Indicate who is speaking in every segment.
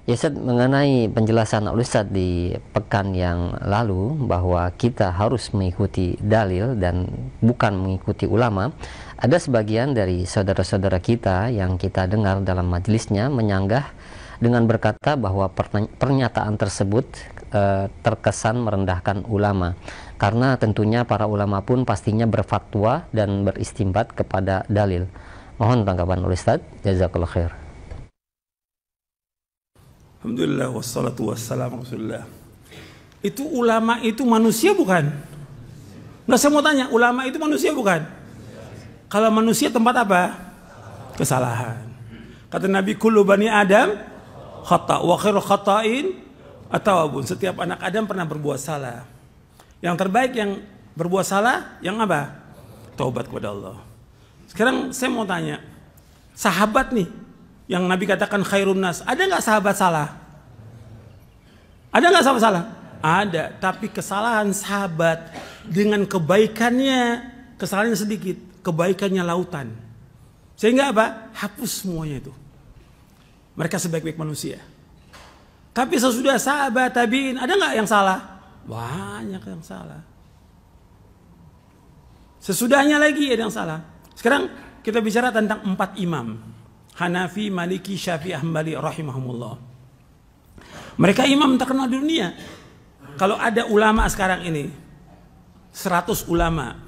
Speaker 1: Ya Ustaz, mengenai penjelasan Ustaz di pekan yang lalu bahwa kita harus mengikuti dalil dan bukan mengikuti ulama, ada sebagian dari saudara-saudara kita yang kita dengar dalam majelisnya menyanggah dengan berkata bahwa pernyataan tersebut terkesan merendahkan ulama, karena tentunya para ulama pun pastinya berfatwa dan beristimbat kepada dalil. Mohon tanggapan Ustaz. Jazakallahu khair.
Speaker 2: Alhamdulillah wassalatu wassalamu rasulullah. Itu ulama itu manusia bukan? Nggak, saya mau tanya, ulama itu manusia bukan? Kalau manusia tempat apa? Kesalahan. Kata Nabi, kullu bani Adam khata' wa khairul khata'in at-tawwabun. Setiap anak Adam pernah berbuat salah. Yang terbaik yang berbuat salah yang apa? Taubat kepada Allah. Sekarang saya mau tanya, sahabat nih yang Nabi katakan khairun nas, ada nggak sahabat salah? Ada nggak sahabat salah? Ada, tapi kesalahan sahabat dengan kebaikannya, kesalahannya sedikit, kebaikannya lautan. Sehingga apa? Hapus semuanya itu. Mereka sebaik-baik manusia. Tapi sesudah sahabat tabi'in, ada nggak yang salah? Banyak yang salah. Sesudahnya lagi ada yang salah. Sekarang kita bicara tentang 4 imam. Hanafi, Maliki, Syafi'i, Hambali rahimahumullah. Mereka imam terkenal di dunia. Kalau ada ulama sekarang ini 100 ulama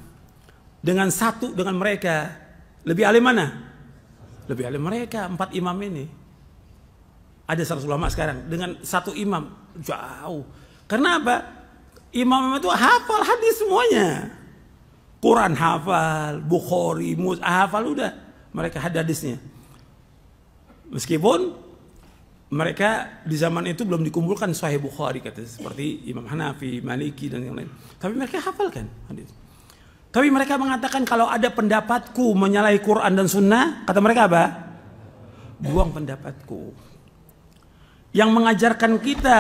Speaker 2: dengan mereka, lebih alim mana? Lebih alim mereka 4 imam ini. Ada 100 ulama sekarang dengan 1 imam, jauh. Karena apa? Imam itu hafal hadis semuanya. Quran hafal, Bukhari, hafal udah mereka hadisnya. Meskipun mereka di zaman itu belum dikumpulkan Sahih Bukhari kata seperti Imam Hanafi, Maliki dan yang lain. Tapi mereka hafalkan hadis. Tapi mereka mengatakan kalau ada pendapatku menyalahi Quran dan Sunnah, kata mereka apa? Buang pendapatku. Yang mengajarkan kita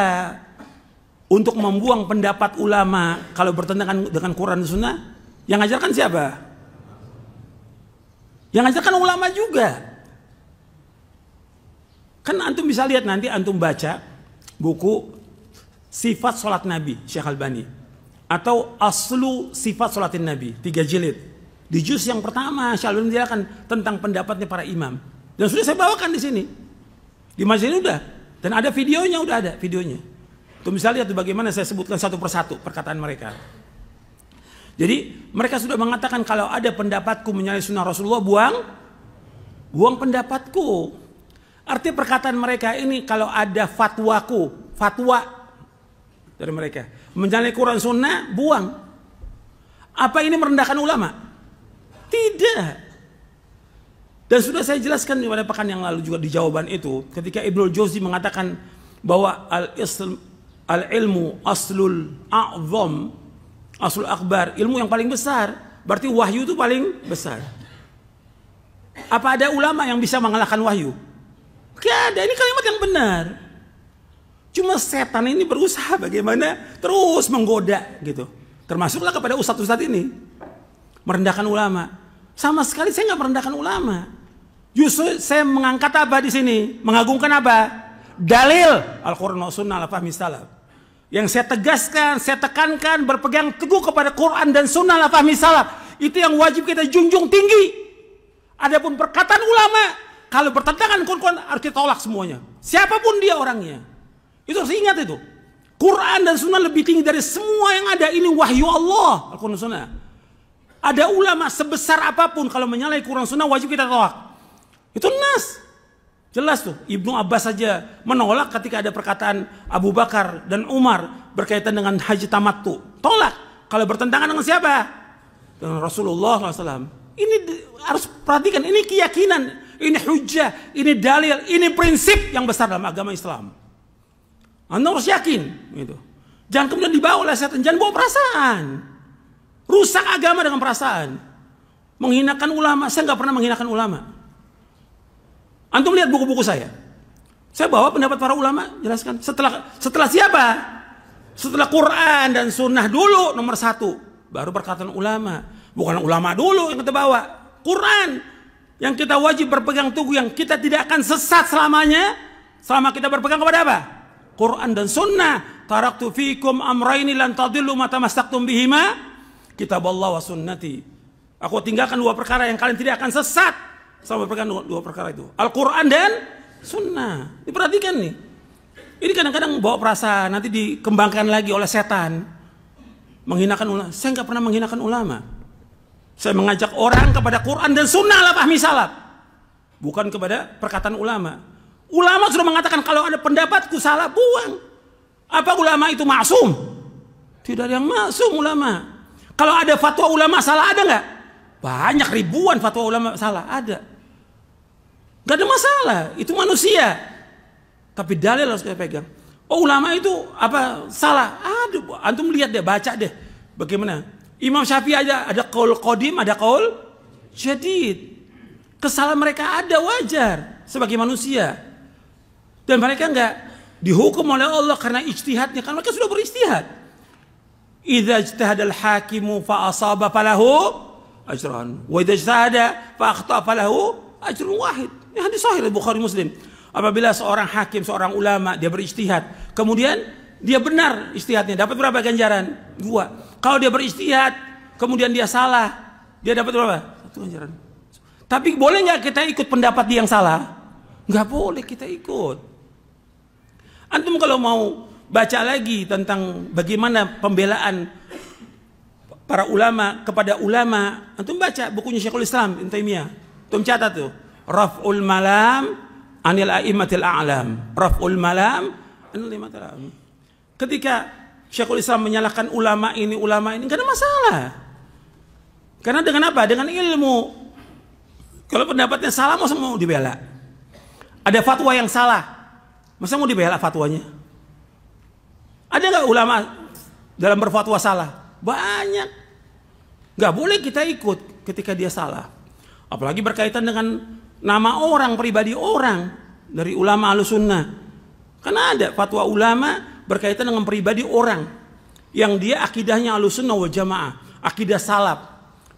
Speaker 2: untuk membuang pendapat ulama kalau bertentangan dengan Quran dan Sunnah, yang mengajarkan siapa? Yang mengajarkan ulama juga. Kan antum bisa lihat nanti antum baca buku Sifat Salat Nabi Syekh Albani atau Aslu Sifat Salatin Nabi 3 jilid. Di juz yang pertama Syekh Albani menjelaskan tentang pendapatnya para imam. Dan sudah saya bawakan di sini. Di majelis ini udah, dan ada videonya, udah ada videonya. Antum bisa lihat bagaimana saya sebutkan satu persatu perkataan mereka. Jadi mereka sudah mengatakan kalau ada pendapatku menyalahi sunnah Rasulullah, buang pendapatku. Artinya perkataan mereka ini kalau ada fatwa dari mereka menyalahi Quran Sunnah, buang. Apa ini merendahkan ulama? Tidak. Dan sudah saya jelaskan pada pekan yang lalu juga di jawaban itu, ketika Ibnul Jauzi mengatakan bahwa al-ilmu aslul a'zam, aslul akbar, ilmu yang paling besar, berarti wahyu itu paling besar. Apa ada ulama yang bisa mengalahkan wahyu? Gak ada, ini kalimat yang benar. Cuma setan ini berusaha bagaimana terus menggoda gitu. Termasuklah kepada ustadz-ustadz ini. Merendahkan ulama. Sama sekali saya nggak merendahkan ulama. Justru saya mengangkat apa di sini? Mengagungkan apa? Dalil Al-Quran wa Sunnah ala fahmi salaf. Yang saya tegaskan, saya tekankan, berpegang teguh kepada Quran dan Sunnah ala fahmi salaf. Itu yang wajib kita junjung tinggi. Adapun perkataan ulama, kalau bertentangan Quran harus kita tolak semuanya. Siapapun dia orangnya. Itu harus ingat itu. Quran dan Sunnah lebih tinggi dari semua yang ada. Ini wahyu Allah. Al-Quran dan Sunnah. Ada ulama sebesar apapun kalau menyalahi Quran dan Sunnah wajib kita tolak. Itu nas. Jelas tuh. Ibnu Abbas saja menolak ketika ada perkataan Abu Bakar dan Umar berkaitan dengan haji tamattu. Tolak. Kalau bertentangan dengan siapa? Dengan Rasulullah SAW. Ini harus perhatikan. Ini keyakinan. Ini hujjah, ini dalil, ini prinsip yang besar dalam agama Islam. Anda harus yakin, gitu. Jangan kemudian dibawa oleh setan, jangan bawa perasaan. Rusak agama dengan perasaan. Menghinakan ulama, saya nggak pernah menghinakan ulama. Antum lihat buku-buku saya. Saya bawa pendapat para ulama, jelaskan. Setelah siapa? Setelah Quran dan Sunnah dulu nomor 1, baru perkataan ulama. Bukan ulama dulu yang kita bawa, Quran. Yang kita wajib berpegang teguh, yang kita tidak akan sesat selamanya Selama kita berpegang kepada apa? Quran dan Sunnah. Taraktu fikum amraini lan tadillu ma tamassaktum bihima, kitaballah wa sunnati. Aku tinggalkan dua perkara yang kalian tidak akan sesat selama berpegang dua perkara itu. Al-Quran dan Sunnah. Diperhatikan nih. Ini kadang-kadang bawa perasaan, nanti dikembangkan lagi oleh setan. Menghinakan ulama. Saya nggak pernah menghinakan ulama. Saya mengajak orang kepada Quran dan Sunnah lah fahmi salaf. Bukan kepada perkataan ulama. Ulama sudah mengatakan kalau ada pendapatku salah, buang. Apa ulama itu maksum? Tidak ada yang maksum ulama. Kalau ada fatwa ulama salah, ada nggak? Banyak, ribuan fatwa ulama salah, ada. Gak ada masalah, itu manusia. Tapi dalil harus kita pegang. Oh, ulama itu apa salah? Aduh, antum lihat deh, baca deh. Bagaimana? Imam Syafi'i ada qaul qadim, ada qaul jadid. Kesalahan mereka ada, wajar sebagai manusia. Dan mereka enggak dihukum oleh Allah karena ijtihadnya, karena mereka sudah berijtihad. Idza ijtahadal hakimu fa asaba falahu ajran, wa idza ijtahada fa akhta falahu ajrun wahid. Ini hadis sahih Bukhari Muslim. Apabila seorang hakim, seorang ulama, dia berijtihad, kemudian dia benar ijtihadnya, dapat berapa ganjaran? 2. Kalau dia berijtihad, kemudian dia salah, dia dapat berapa? 1 ganjaran. Tapi boleh nggak kita ikut pendapat dia yang salah? Nggak boleh kita ikut. Antum kalau mau baca lagi tentang bagaimana pembelaan para ulama kepada ulama, antum baca bukunya Syekhul Islam Ibnu Taimiyah. Antum catat tuh, Raf'ul Malam Anil A'immatil A'lam. Raf'ul Malam Anil A'immatil A'lam. Ketika Syekhul Islam menyalahkan ulama ini nggak ada masalah. Karena dengan apa? Dengan ilmu. Kalau pendapatnya salah, masa mau dibela? Ada fatwa yang salah, masa mau dibela fatwanya? Ada nggak ulama dalam berfatwa salah? Banyak. Nggak boleh kita ikut ketika dia salah. Apalagi berkaitan dengan nama orang, pribadi orang dari ulama Ahlussunnah. Karena ada fatwa ulama berkaitan dengan pribadi orang yang dia akidahnya Ahlussunnah wal Jamaah, akidah salaf.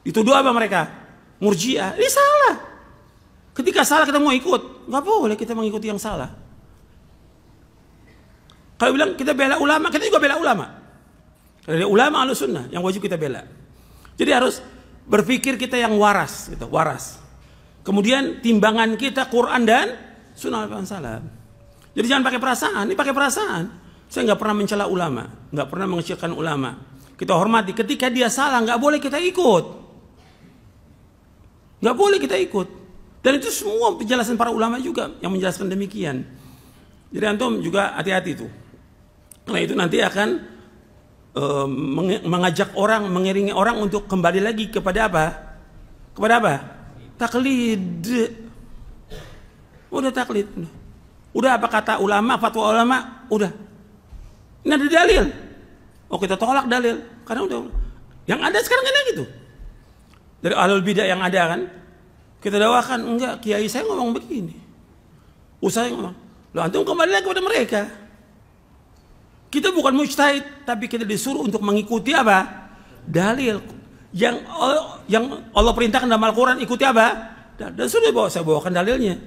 Speaker 2: Dituduh apa mereka? Murji'ah. Ini salah. Ketika salah kita mau ikut, nggak boleh kita mengikuti yang salah. Kalau bilang kita bela ulama, kita juga bela ulama. Ada ulama Ahlussunnah yang wajib kita bela. Jadi harus berpikir kita yang waras, gitu, waras. Kemudian timbangan kita Quran dan Sunnah al-Salam. Jadi jangan pakai perasaan. Ini pakai perasaan. Saya nggak pernah mencela ulama, nggak pernah mengecilkan ulama. Kita hormati. Ketika dia salah, nggak boleh kita ikut. Nggak boleh kita ikut. Dan itu semua penjelasan para ulama juga yang menjelaskan demikian. Jadi antum juga hati-hati itu. Karena itu nanti akan mengajak orang, mengiringi orang untuk kembali lagi kepada apa? Kepada apa? Taklid. Udah taklid. Udah apa kata ulama, fatwa ulama, udah. Ini ada dalil. Oh, kita tolak dalil. Karena udah. Yang ada sekarang kan gitu. Dari ahlul bidah yang ada kan, kita dakwakan, enggak, kiai saya ngomong begini. Usahanya ngomong. Loh, antum kembali lagi kepada mereka. Kita bukan mujtahid, tapi kita disuruh untuk mengikuti apa? Dalil. Yang Allah perintahkan dalam Al-Quran, ikuti apa? Dan sudah saya bawakan dalilnya.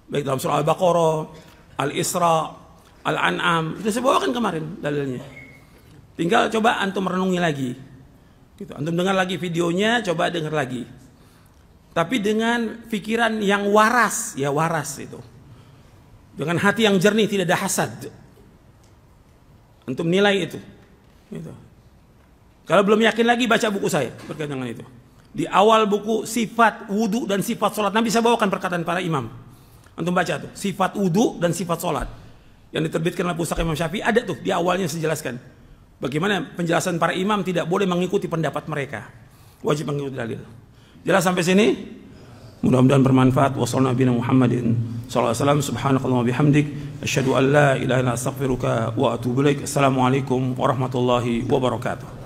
Speaker 2: Baik dalam surah Al-Baqarah, Al-Isra, Al-An'am. Sudah saya bawakan kemarin dalilnya. Tinggal coba antum renungi lagi. Gitu. Antum dengar lagi videonya, coba dengar lagi. Tapi dengan pikiran yang waras, ya waras itu. Dengan hati yang jernih, tidak ada hasad. Antum nilai itu. Gitu. Kalau belum yakin lagi, baca buku saya berkaitan dengan itu. Di awal buku sifat wudu dan sifat sholat Nabi, saya bawakan perkataan para imam. Antum baca tuh, sifat wudu dan sifat sholat. Yang diterbitkan oleh Pusaka Imam Syafi'i, ada tuh di awalnya saya jelaskan. Bagaimana penjelasan para imam tidak boleh mengikuti pendapat mereka. Wajib mengikuti dalil. Jelas sampai sini? Mudah-mudahan bermanfaat. Wassalamualaikum Muhammadin sallallahu alaihi wasallam. Subhanakallahumma bihamdik asyhadu an la ilaha illa anta astaghfiruka wa atubu ilaik. Assalamualaikum warahmatullahi wabarakatuh.